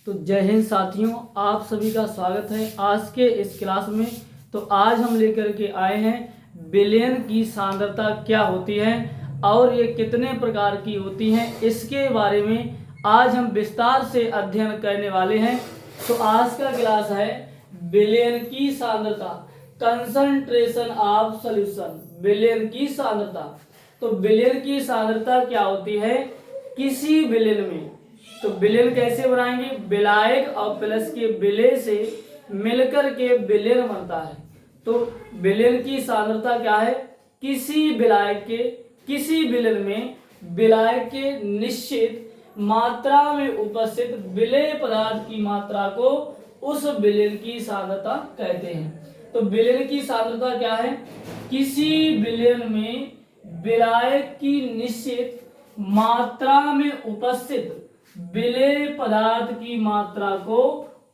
तो जय हिंद साथियों, आप सभी का स्वागत है आज के इस क्लास में। तो आज हम लेकर के आए हैं विलयन की सांद्रता क्या होती है और ये कितने प्रकार की होती हैं, इसके बारे में आज हम विस्तार से अध्ययन करने वाले हैं। तो आज का क्लास है विलयन की सांद्रता, कंसंट्रेशन ऑफ सॉल्यूशन। विलयन की सांद्रता, तो विलयन की सांद्रता क्या होती है किसी विलयन में। तो विलयन कैसे बनाएंगे, विलायक और प्लस के विलय से मिलकर के विलयन बनता है। तो विलयन की सांद्रता क्या है, किसी विलायक के किसी विलयन में विलायक के निश्चित मात्रा में उपस्थित विलेय पदार्थ की मात्रा को उस विलयन की सांद्रता कहते हैं। तो विलयन की सांद्रता क्या है, किसी विलयन में विलायक की निश्चित मात्रा में उपस्थित विलेय पदार्थ की मात्रा को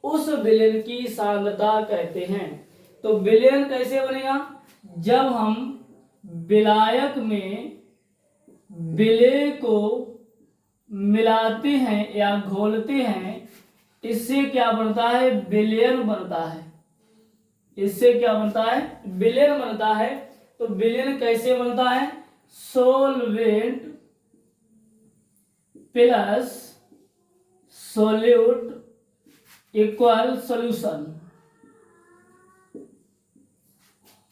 उस विलयन की सांद्रता कहते हैं। तो विलयन कैसे बनेगा, जब हम विलायक में विलेय को मिलाते हैं या घोलते हैं, इससे क्या बनता है, विलयन बनता है। इससे क्या बनता है, विलयन बनता है। तो विलयन कैसे बनता है, solvent plus solute equal solution.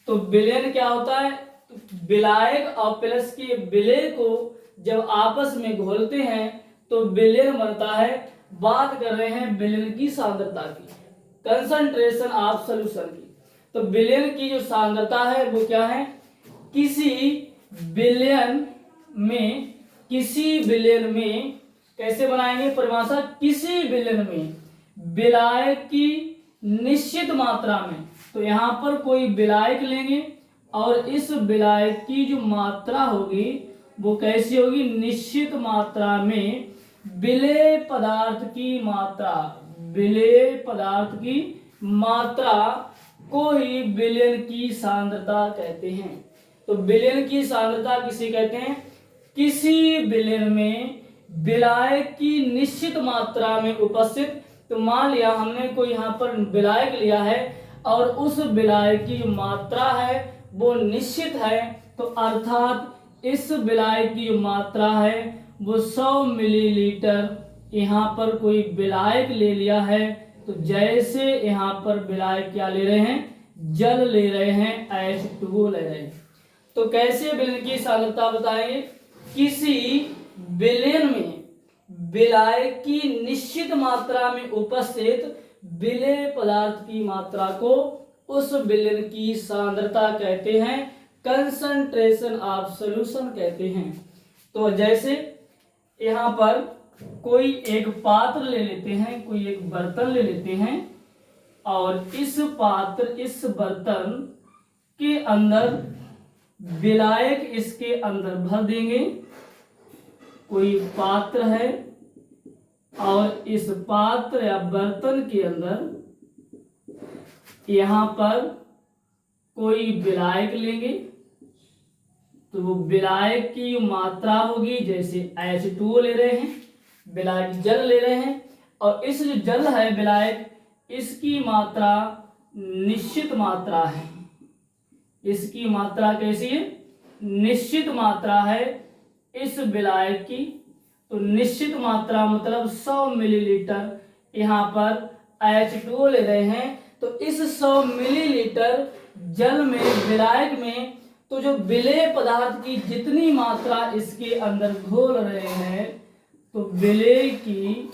तो विलयन क्या होता है, तो विलायक और प्लस के विलेय को जब आपस में घोलते हैं तो विलयन बनता है। बात कर रहे हैं विलयन की सांद्रता की, कंसंट्रेशन ऑफ सॉल्यूशन की। तो विलयन की जो सांद्रता है वो क्या है, किसी विलयन में कैसे बनाएंगे परिभाषा, किसी विलयन में विलायक की निश्चित मात्रा में। तो यहाँ पर कोई विलायक लेंगे और इस विलायक की जो मात्रा होगी वो कैसी होगी, निश्चित मात्रा में विलेय पदार्थ की मात्रा को ही विलयन की सांद्रता कहते हैं। तो विलयन की सांद्रता किसे कहते हैं, किसी विलयन में विलायक की निश्चित मात्रा में उपस्थित। तो मान लिया हमने कोई यहाँ पर विलायक लिया है और उस विलायक की मात्रा है वो निश्चित है, तो अर्थात इस विलायक की मात्रा है वो 100 मिलीलीटर। यहाँ पर कोई विलायक ले लिया है, तो जैसे यहाँ पर विलायक क्या ले रहे हैं, जल ले रहे हैं, H2O ले रहे हैं। तो कैसे विलयन की सांद्रता बताएंगे, किसी विलयन में विलायक की निश्चित मात्रा में उपस्थित विलेय पदार्थ की मात्रा को उस विलयन की सांद्रता कहते हैं, कंसंट्रेशन ऑफ सॉल्यूशन कहते हैं। तो जैसे यहाँ पर कोई एक पात्र ले लेते हैं, कोई एक बर्तन ले लेते हैं और इस बर्तन के अंदर विलायक इसके अंदर भर देंगे। कोई पात्र है और इस पात्र या बर्तन के अंदर यहाँ पर कोई विलायक लेंगे, तो वो विलायक की मात्रा होगी, जैसे H2O ले रहे हैं, विलायक जल ले रहे हैं और इस जो जल है विलायक, इसकी मात्रा निश्चित मात्रा है। इसकी मात्रा कैसी है, निश्चित मात्रा है इस विलायक की। तो निश्चित मात्रा मतलब 100 मिलीलीटर। यहाँ पर H2O ले रहे हैं, तो इस 100 मिलीलीटर जल में विलायक में तो जो विलेय पदार्थ की जितनी मात्रा इसके अंदर घोल रहे हैं, तो विलेय की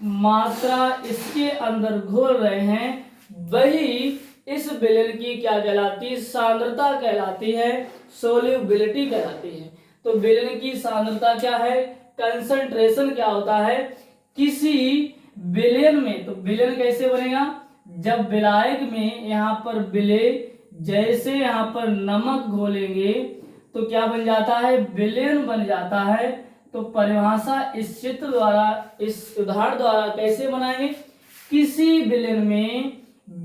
मात्रा इसके अंदर घोल रहे हैं, वही इस विलयन की क्या कहलाती है, सांद्रता कहलाती है, सोल्यूबिलिटी कहलाती है। तो विलयन की सांद्रता क्या है, कंसंट्रेशन क्या होता है किसी विलयन में। तो विलयन कैसे बनेगा, जब विलायक में यहाँ पर विलेय, जैसे यहाँ पर नमक घोलेंगे तो क्या बन जाता है, विलयन बन जाता है। तो परिभाषा इस चित्र द्वारा, इस उदाहरण द्वारा कैसे बनाएंगे, किसी विलयन में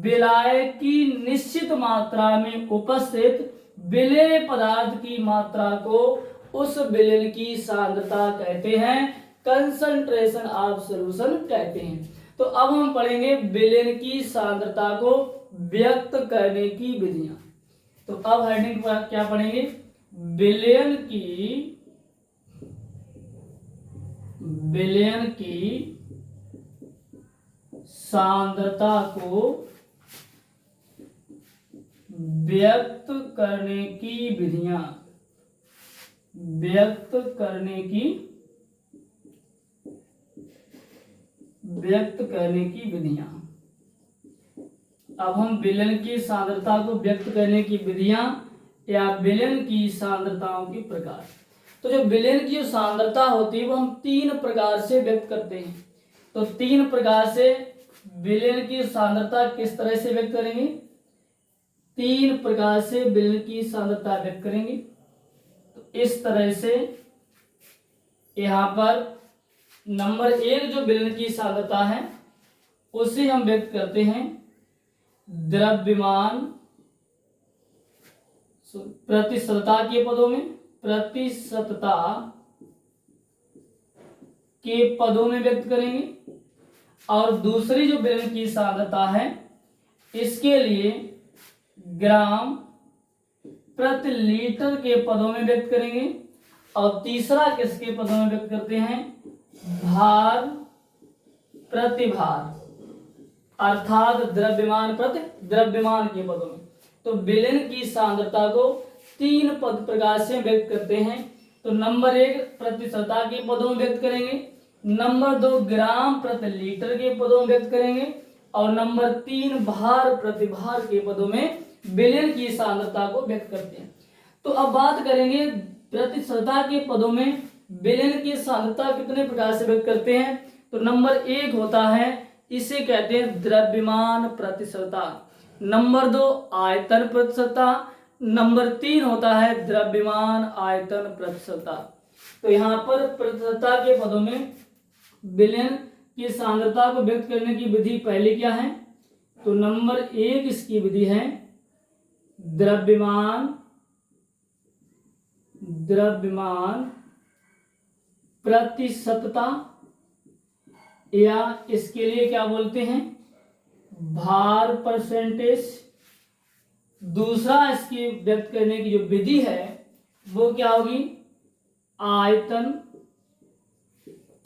विलायक की निश्चित मात्रा में उपस्थित विलेय पदार्थ की मात्रा को उस विलयन की सांद्रता कहते हैं, कंसंट्रेशन ऑफ सॉल्यूशन कहते हैं। तो अब हम पढ़ेंगे विलयन की सांद्रता को व्यक्त करने की विधियां। तो अब हेडिंग पर क्या पढ़ेंगे? विलयन की सांद्रता को व्यक्त करने की विधियां। व्यक्त करने की विधियां। अब हम विलयन की सांद्रता को व्यक्त करने की विधियां या विलयन की सांद्रताओं के प्रकार। तो जो विलयन की जो सांद्रता होती है वो हम 3 प्रकार से व्यक्त करते हैं। तो 3 प्रकार से विलयन की सांद्रता किस तरह से व्यक्त करेंगे? 3 प्रकार से विलयन की सांद्रता व्यक्त करेंगे। तो इस तरह से यहां पर नंबर 1 जो विलयन की सांद्रता है उसे हम व्यक्त करते हैं द्रव्यमान प्रतिशतता के पदों में, प्रतिशतता के पदों में व्यक्त करेंगे। और दूसरी जो विलयन की सांद्रता है इसके लिए ग्राम प्रति लीटर के पदों में व्यक्त करेंगे। और तीसरा किसके पदों में व्यक्त करते हैं? भार प्रति भार, अर्थात द्रव्यमान प्रति द्रव्यमान के पदों में। तो विलयन की सांद्रता को 3 पद प्रकार से व्यक्त करते हैं। तो नंबर 1 प्रतिशतता के पदों में व्यक्त करेंगे, नंबर 2 ग्राम प्रति लीटर के पदों में व्यक्त करेंगे, और नंबर 3 भार प्रति भार के पदों में विलयन की सांद्रता को व्यक्त करते हैं। तो अब बात करेंगे प्रतिशतता के पदों में विलयन की सांद्रता कितने प्रकार से व्यक्त करते हैं। तो नंबर 1 होता है, इसे कहते हैं द्रव्यमान प्रतिशतता। नंबर 2 आयतन प्रतिशतता। नंबर 3 होता है द्रव्यमान आयतन प्रतिशतता। तो यहाँ पर प्रतिशतता के पदों में विलयन की सांद्रता को व्यक्त करने की विधि पहली क्या है? तो नंबर 1 इसकी विधि है द्रव्यमान प्रतिशतता, या इसके लिए क्या बोलते हैं? भार परसेंटेज। दूसरा इसकी व्यक्त करने की जो विधि है वो क्या होगी? आयतन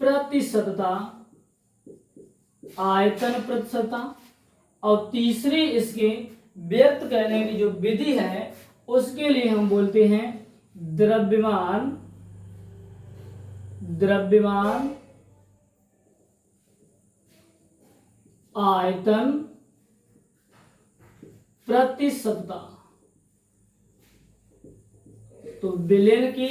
प्रतिशतता, आयतन प्रतिशतता। और तीसरी इसके व्यक्त करने की जो विधि है उसके लिए हम बोलते हैं द्रव्यमान आयतन प्रतिशतता। तो विलयन की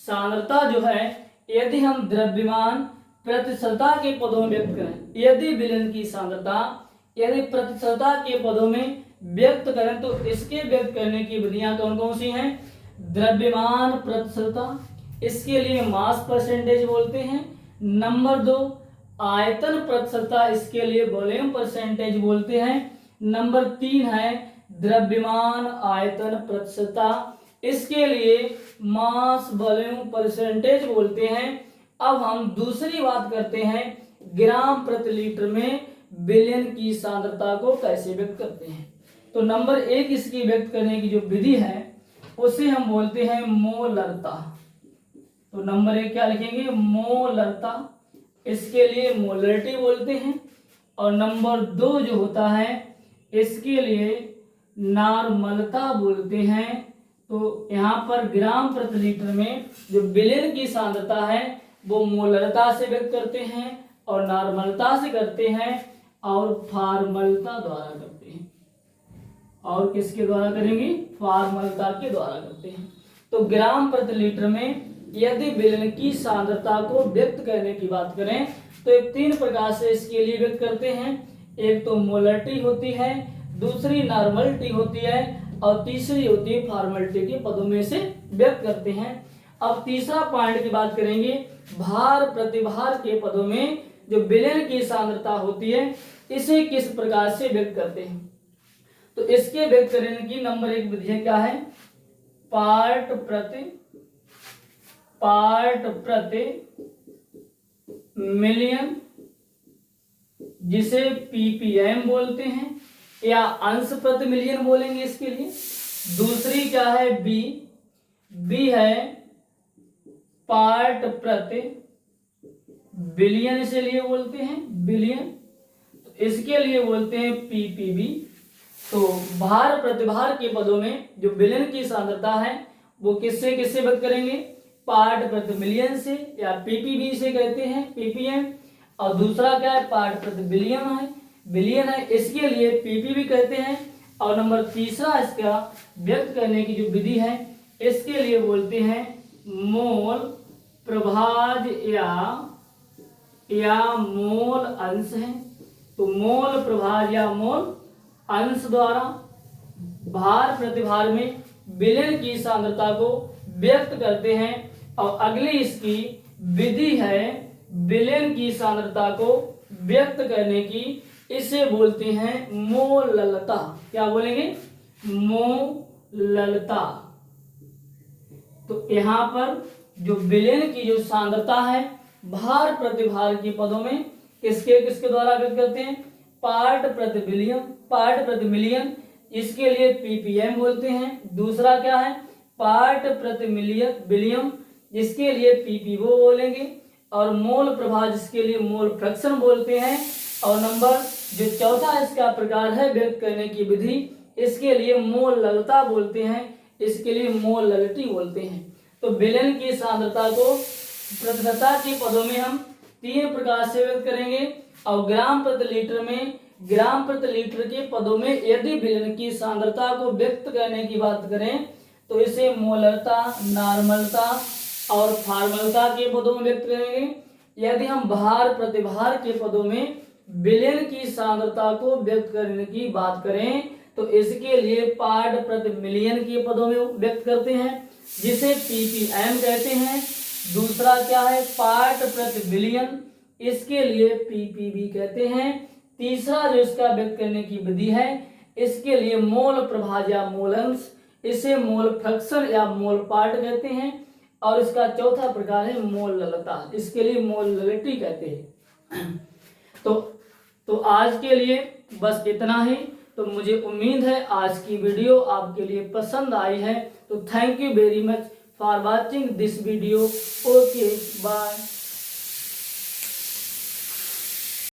सांद्रता जो है यदि हम द्रव्यमान प्रतिशतता के पदों में व्यक्त करें, यदि विलयन की सांद्रता यदि प्रतिशतता के पदों में व्यक्त करें तो इसके व्यक्त करने की विधियां कौन कौन सी हैं? द्रव्यमान प्रतिशतता, इसके लिए मास परसेंटेज बोलते हैं। नंबर 2 आयतन प्रतिशतता, इसके लिए वॉल्यूम परसेंटेज बोलते हैं। नंबर 3 है द्रव्यमान आयतन प्रतिशतता, इसके लिए मास वॉल्यूम परसेंटेज बोलते हैं। अब हम दूसरी बात करते हैं ग्राम प्रति लीटर में विलयन की सांद्रता को कैसे व्यक्त करते हैं। तो नंबर 1 इसकी व्यक्त करने की जो विधि है उसे हम बोलते हैं मोलरता। तो नंबर 1 क्या लिखेंगे? मोलरता, इसके लिए मोलरिटी बोलते हैं। और नंबर 2 जो होता है इसके लिए नॉर्मलता बोलते हैं। तो यहाँ पर ग्राम प्रति लीटर में जो विलयन की सांद्रता है वो मोलरता से व्यक्त करते हैं और नॉर्मलता से करते हैं और फार्मलता द्वारा करते हैं। और किसके द्वारा करेंगे? फार्मलता के द्वारा करते हैं। तो ग्राम प्रति लीटर में यदि विलयन की सांद्रता को व्यक्त करने की बात करें तो एक 3 प्रकार से इसके लिए व्यक्त करते हैं। एक तो मोलरिटी होती है, दूसरी नॉर्मलिटी होती है और तीसरी होती है फॉर्मलिटी के पदों में से व्यक्त करते हैं। अब तीसरा पॉइंट की बात करेंगे, भार प्रतिभार के पदों में जो विलयन की सांद्रता होती है इसे किस प्रकार से व्यक्त करते हैं। तो इसके व्यक्त करने की नंबर 1 विधि क्या है? पार्ट प्रति मिलियन जिसे ppm बोलते हैं या अंश प्रति मिलियन बोलेंगे इसके लिए। दूसरी क्या है बी है पार्ट प्रति बिलियन, इसीलिए बोलते हैं बिलियन, तो इसके लिए बोलते हैं ppb। तो भार प्रतिभार के पदों में जो बिलियन की सांद्रता है वो किससे किससे व्यक्त करेंगे, पार्ट प्रति मिलियन से या ppb से कहते हैं ppm, और दूसरा क्या है पार्ट प्रति बिलियन है, इसके लिए ppb कहते हैं। और नंबर तीसरा इसका व्यक्त करने की जो विधि है इसके लिए बोलते हैं मोल प्रभाज या मोल अंश है। तो मोल प्रभाज या मोल अंश द्वारा भार प्रतिभार में बिलियन की सांद्रता को व्यक्त करते हैं। और अगली इसकी विधि है बिलियन की सांद्रता को व्यक्त करने की, इसे बोलते हैं मोललता। क्या बोलेंगे, मोललता। तो यहाँ पर जो बिलियन की जो सांद्रता है भार प्रतिभार के पदों में किसके द्वारा व्यक्त करते हैं, पार्ट प्रति मिलियन, इसके लिए ppm बोलते हैं। दूसरा क्या है पार्ट प्रति बिलियन, जिसके लिए ppbo बोलेंगे। और मोल प्रभार जिसके लिए मोल फ्रैक्शन बोलते हैं। और नंबर जो चौथा इसका प्रकार है व्यक्त करने की विधि, इसके लिए मोललता बोलते हैं, इसके लिए मोललिटी बोलते हैं। तो बिलियन की सांद्रता को प्रतिशतता के पदों में हम 3 प्रकार से व्यक्त करेंगे। और ग्राम प्रति लीटर के पदों में यदि बिलियन की सांद्रता को व्यक्त करने की बात करें तो इसे मोलरता, नॉर्मलता और फॉर्मलता के पदों में व्यक्त करेंगे। यदि हम भार प्रतिभार के पदों में बिलियन की सांद्रता को व्यक्त करने की बात करें तो इसके लिए पार्ट प्रति मिलियन के पदों में व्यक्त करते हैं, जिसे ppm कहते हैं। दूसरा क्या है पार्ट प्रति बिलियन, इसके लिए ppb कहते हैं। तीसरा जो इसका व्यक्त करने की विधि है इसके लिए मोल प्रभाज या मोल अंश, इसे मोल फ्रैक्शन या मोल पार्ट कहते हैं। और इसका चौथा प्रकार है मोललता, इसके लिए मोललिटी कहते हैं। तो आज के लिए बस इतना ही। तो मुझे उम्मीद है आज की वीडियो आपके लिए पसंद आई है। तो thank you very much for watching this video. Okay bye.